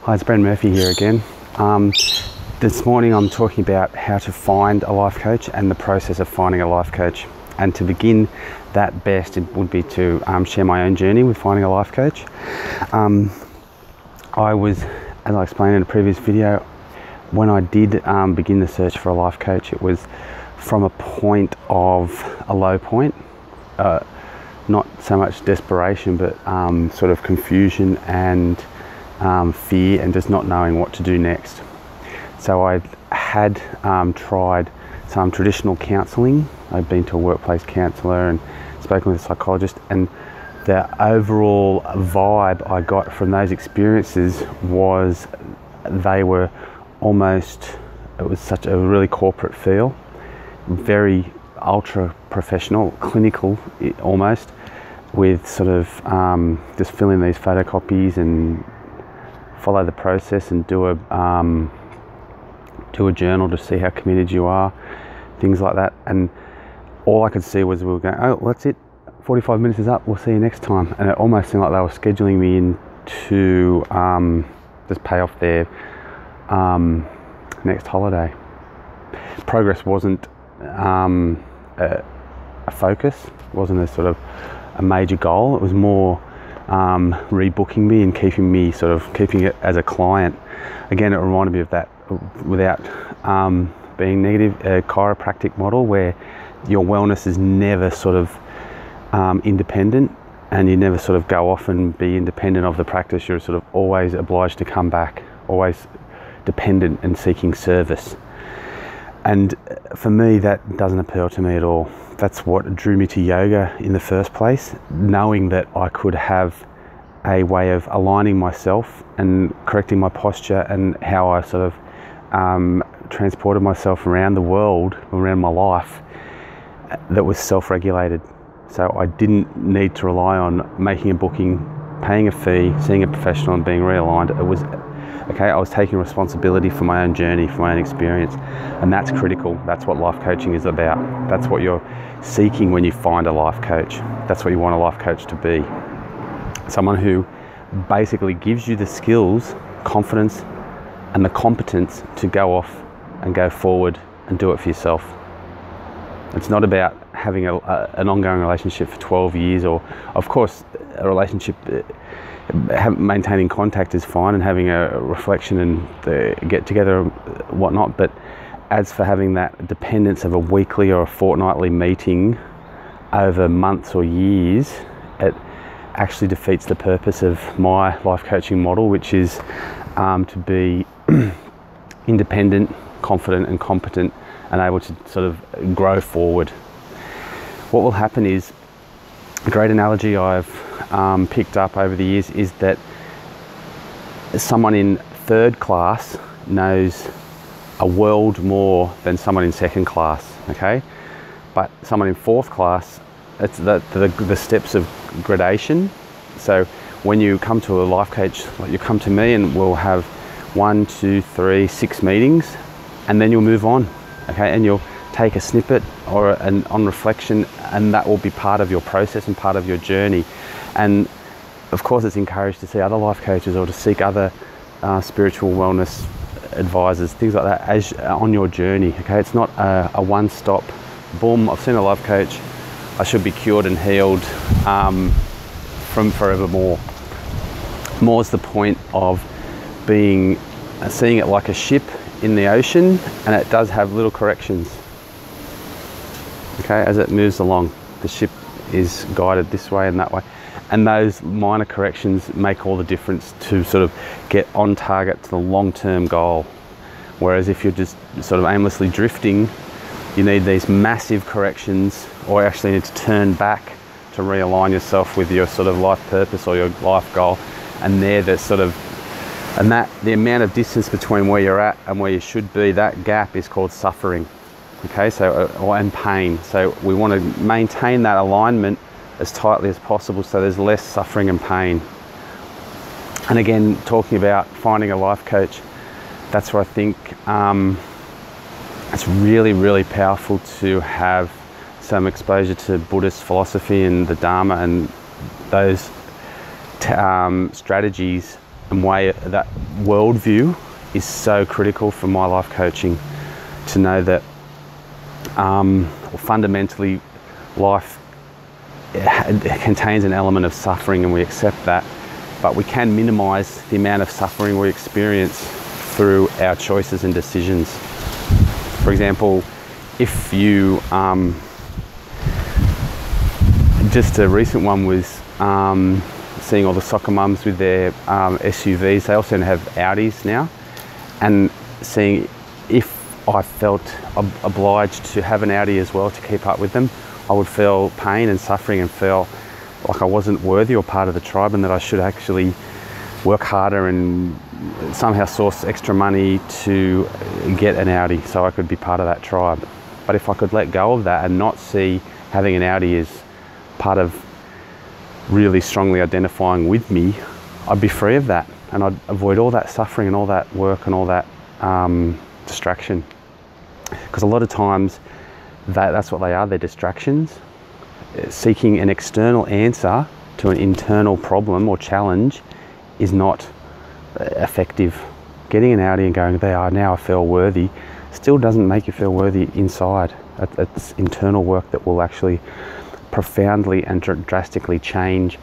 Hi, it's Brent Murphy here again. This morning I'm talking about how to find a life coach and the process of finding a life coach. And to begin that best, it would be to share my own journey with finding a life coach. I was, as I explained in a previous video, when I did begin the search for a life coach, it was from a point of a low point. Not so much desperation, but sort of confusion and fear and just not knowing what to do next. So I had tried some traditional counselling. I'd been to a workplace counsellor and spoken with a psychologist, and the overall vibe I got from those experiences was they were almost, it was such a really corporate feel, very ultra professional, clinical almost, with sort of just fill in these photocopies and follow the process and do a journal to see how committed you are, things like that. And all I could see was we were going, oh, well, that's it, 45 minutes is up, we'll see you next time. And it almost seemed like they were scheduling me in to just pay off their next holiday. Progress wasn't a focus, wasn't a sort of a major goal. It was more rebooking me and keeping it as a client. Again, it reminded me of that, without being negative, a chiropractic model where your wellness is never sort of independent, and you never sort of go off and be independent of the practice. You're sort of always obliged to come back, always dependent and seeking service. And for me, that doesn't appeal to me at all. That's what drew me to yoga in the first place, knowing that I could have a way of aligning myself and correcting my posture and how I sort of transported myself around the world, around my life, that was self-regulated. So I didn't need to rely on making a booking, paying a fee, seeing a professional and being realigned. It was, okay, I was taking responsibility for my own journey, for my own experience, and that's critical. That's what life coaching is about. That's what you're seeking when you find a life coach. That's what you want a life coach to be. Someone who basically gives you the skills, confidence, and the competence to go off and go forward and do it for yourself. It's not about having an ongoing relationship for 12 years, or, of course, a relationship, maintaining contact is fine, and having a reflection and the get together and whatnot, but as for having that dependence of a weekly or a fortnightly meeting over months or years, it actually defeats the purpose of my life coaching model, which is to be independent, confident and competent, and able to sort of grow forward. What will happen is, a great analogy I've picked up over the years is that someone in third class knows a world more than someone in second class, okay? But someone in fourth class, it's the steps of gradation. So when you come to a life coach, like you come to me, and we'll have 1, 2, 3, 6 meetings, and then you'll move on, okay? And you'll take a snippet or on reflection, and that will be part of your process and part of your journey. And of course, it's encouraged to see other life coaches or to seek other spiritual wellness advisors, things like that, as on your journey, okay? It's not a one-stop, boom, I've seen a life coach, I should be cured and healed from forevermore. More's the point of seeing it like a ship in the ocean, and it does have little corrections, okay? As it moves along, the ship is guided this way and that way, and those minor corrections make all the difference to sort of get on target to the long-term goal. Whereas if you're just sort of aimlessly drifting, you need these massive corrections, or actually need to turn back to realign yourself with your sort of life purpose or your life goal. And the amount of distance between where you're at and where you should be, that gap is called suffering, okay? And pain. So we want to maintain that alignment as tightly as possible, so there's less suffering and pain. And again, talking about finding a life coach, that's where I think it's really, really powerful to have some exposure to Buddhist philosophy and the Dharma and those strategies and way, that worldview is so critical for my life coaching, to know that fundamentally life it contains an element of suffering, and we accept that, but we can minimize the amount of suffering we experience through our choices and decisions. For example, if you just a recent one was seeing all the soccer mums with their SUVs. They also have Audis now, and seeing if I felt obliged to have an Audi as well to keep up with them, I would feel pain and suffering and feel like I wasn't worthy or part of the tribe, and that I should actually work harder and somehow source extra money to get an Audi so I could be part of that tribe. But if I could let go of that and not see having an Audi as part of really strongly identifying with me, I'd be free of that, and I'd avoid all that suffering and all that work and all that distraction. Because a lot of times that's what they are, they're distractions. Seeking an external answer to an internal problem or challenge is not effective. Getting an Audi and going, now I feel worthy, still doesn't make you feel worthy inside. It's internal work that will actually profoundly and drastically change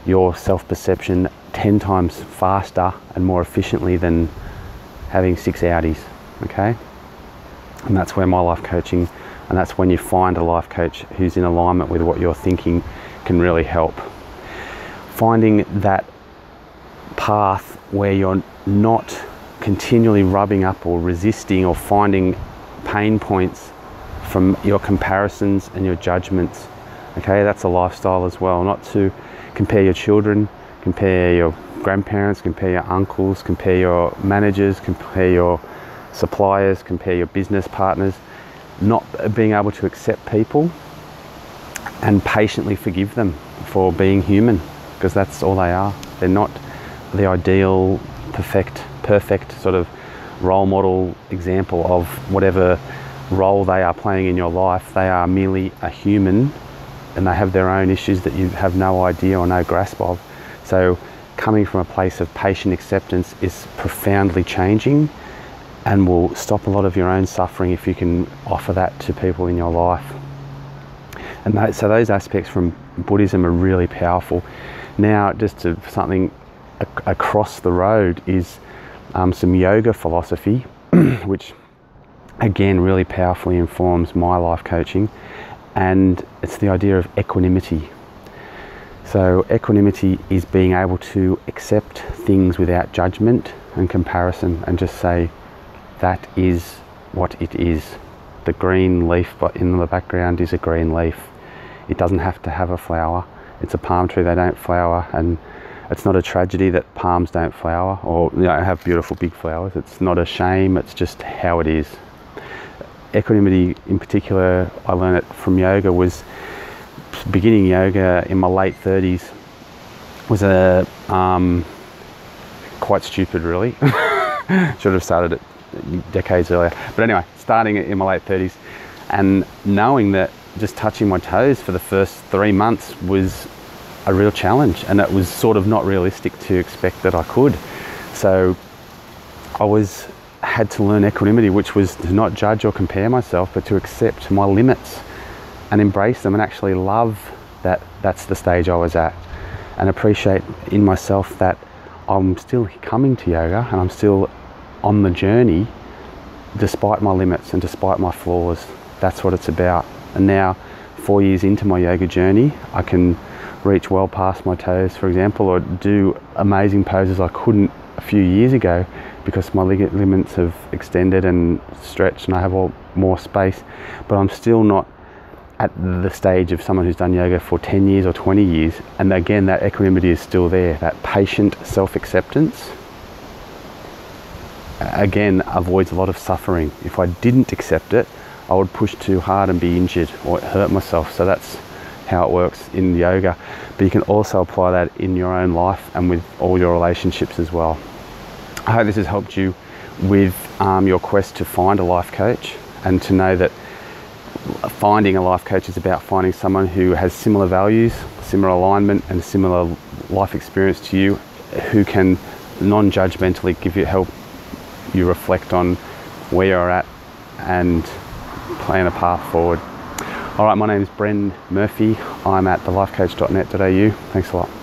your self-perception 10 times faster and more efficiently than having 6 Audis, okay? And that's where my life coaching, and that's when you find a life coach who's in alignment with what you're thinking, can really help. Finding that path where you're not continually rubbing up or resisting or finding pain points from your comparisons and your judgments. Okay, that's a lifestyle as well. Not to compare your children, compare your grandparents, compare your uncles, compare your managers, compare your suppliers, compare your business partners. Not being able to accept people and patiently forgive them for being human, because that's all they are. They're not the ideal, perfect sort of role model example of whatever role they are playing in your life. They are merely a human, and they have their own issues that you have no idea or no grasp of. So coming from a place of patient acceptance is profoundly changing, and will stop a lot of your own suffering if you can offer that to people in your life. And so those aspects from Buddhism are really powerful. Now, just to something across the road is some yoga philosophy, which again really powerfully informs my life coaching, and it's the idea of equanimity. So equanimity is being able to accept things without judgment and comparison, and just say, that is what it is. The green leaf in the background is a green leaf. It doesn't have to have a flower. It's a palm tree, they don't flower, and it's not a tragedy that palms don't flower or have beautiful big flowers. It's not a shame, it's just how it is. Equanimity in particular, I learned it from yoga, was beginning yoga in my late 30s. Was quite stupid really. Should have started it decades earlier. But anyway, starting in my late 30s and knowing that just touching my toes for the first 3 months was a real challenge, and it was sort of not realistic to expect that I could. So I had to learn equanimity, which was to not judge or compare myself, but to accept my limits and embrace them, and actually love that that's the stage I was at, and appreciate in myself that I'm still coming to yoga and I'm still on the journey despite my limits and despite my flaws. That's what it's about. And now 4 years into my yoga journey, I can reach well past my toes, for example, or do amazing poses I couldn't a few years ago, because my ligaments have extended and stretched and I have more space. But I'm still not at the stage of someone who's done yoga for 10 years or 20 years. And again, that equanimity is still there. That patient self-acceptance, again, avoids a lot of suffering. If I didn't accept it, I would push too hard and be injured or hurt myself. So that's how it works in yoga. But you can also apply that in your own life and with all your relationships as well. I hope this has helped you with your quest to find a life coach, and to know that finding a life coach is about finding someone who has similar values, similar alignment and similar life experience to you, who can non-judgmentally help you reflect on where you're at and plan a path forward. All right, my name is Bren Murphy. I'm at thelifecoach.net.au. Thanks a lot.